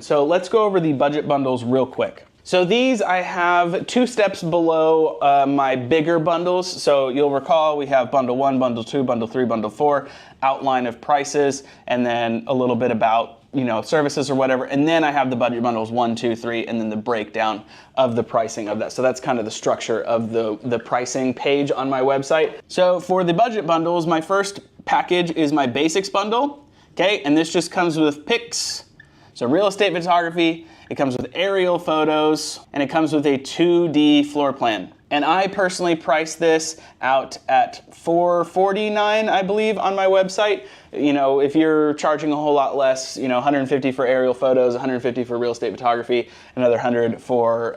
So let's go over the budget bundles real quick. So these I have 2 steps below my bigger bundles. So you'll recall we have bundle 1, bundle 2, bundle 3, bundle 4, outline of prices, and then a little bit about, you know, services or whatever. And then I have the budget bundles 1, 2, 3, and then the breakdown of the pricing of that. So that's kind of the structure of the pricing page on my website. So for the budget bundles, my first package is my basics bundle. Okay, and this just comes with pics. So real estate photography, it comes with aerial photos, and it comes with a 2D floor plan. And I personally priced this out at $449, I believe, on my website. You know, if you're charging a whole lot less, you know, $150 for aerial photos, $150 for real estate photography, another $100 for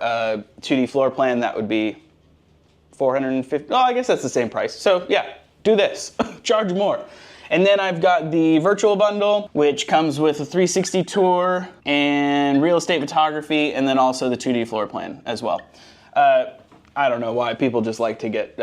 2D floor plan, that would be $450. Oh, I guess that's the same price. So yeah, do this, charge more. And then I've got the virtual bundle, which comes with a 360 tour and real estate photography, and then also the 2D floor plan as well. I don't know why people just like to get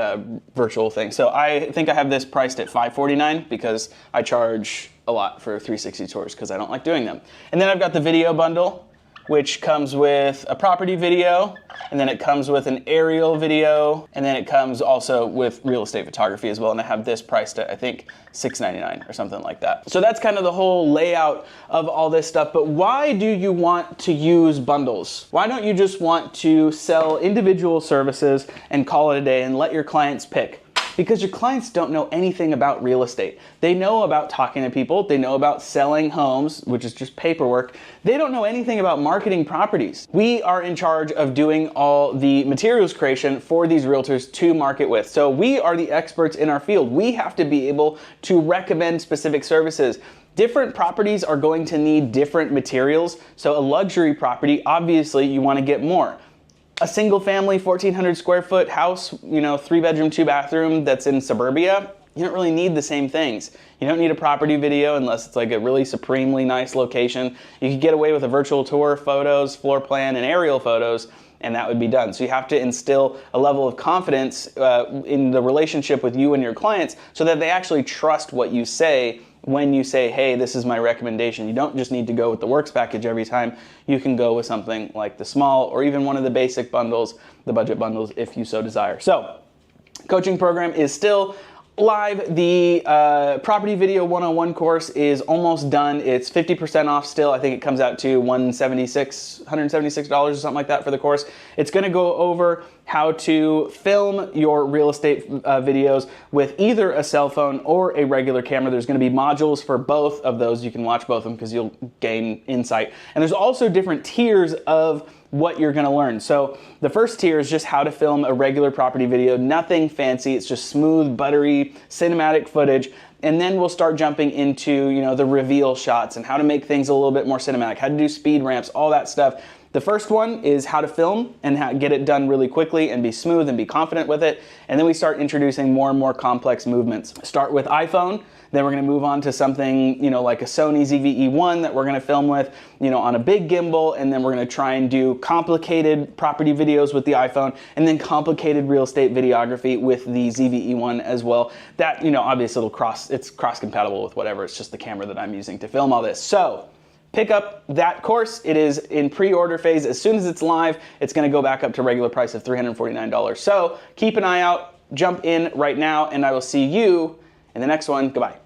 virtual things. So I think I have this priced at $549 because I charge a lot for 360 tours because I don't like doing them. And then I've got the video bundle, which comes with a property video, and then it comes with an aerial video, and then it comes also with real estate photography as well. And I have this priced at, I think, $699 or something like that. So that's kind of the whole layout of all this stuff. But why do you want to use bundles? Why don't you just want to sell individual services and call it a day and let your clients pick? Because your clients don't know anything about real estate. They know about talking to people, they know about selling homes, which is just paperwork. They don't know anything about marketing properties. We are in charge of doing all the materials creation for these realtors to market with. So we are the experts in our field. We have to be able to recommend specific services. Different properties are going to need different materials. So a luxury property, obviously you want to get more. A single family 1,400 square foot house, you know, 3-bedroom, 2-bathroom that's in suburbia, you don't really need the same things. You don't need a property video unless it's like a really supremely nice location. You could get away with a virtual tour, photos, floor plan, and aerial photos, and that would be done. So you have to instill a level of confidence in the relationship with you and your clients so that they actually trust what you say when you say, hey, this is my recommendation. You don't just need to go with the works package every time. You can go with something like the small or even one of the basic bundles, the budget bundles, if you so desire. So, coaching program is still live. The Property Video 101 course is almost done. It's 50% off still. I think it comes out to $176 or something like that for the course. It's going to go over how to film your real estate videos with either a cell phone or a regular camera. There's going to be modules for both of those. You can watch both of them because you'll gain insight. And there's also different tiers of what you're gonna learn. So the first tier is just how to film a regular property video, nothing fancy, it's just smooth, buttery, cinematic footage. And then we'll start jumping into, you know, the reveal shots and how to make things a little bit more cinematic, how to do speed ramps, all that stuff. The first one is how to film and how to get it done really quickly and be smooth and be confident with it. And then we start introducing more and more complex movements. Start with iPhone, then we're gonna move on to something, you know, like a Sony ZV-E1 that we're gonna film with, you know, on a big gimbal, and then we're gonna try and do complicated property videos with the iPhone, and then complicated real estate videography with the ZV-E1 as well. That, you know, obviously it's cross-compatible with whatever, it's just the camera that I'm using to film all this. So, pick up that course. It is in pre-order phase. As soon as it's live, it's gonna go back up to regular price of $349. So keep an eye out, jump in right now, and I will see you in the next one. Goodbye.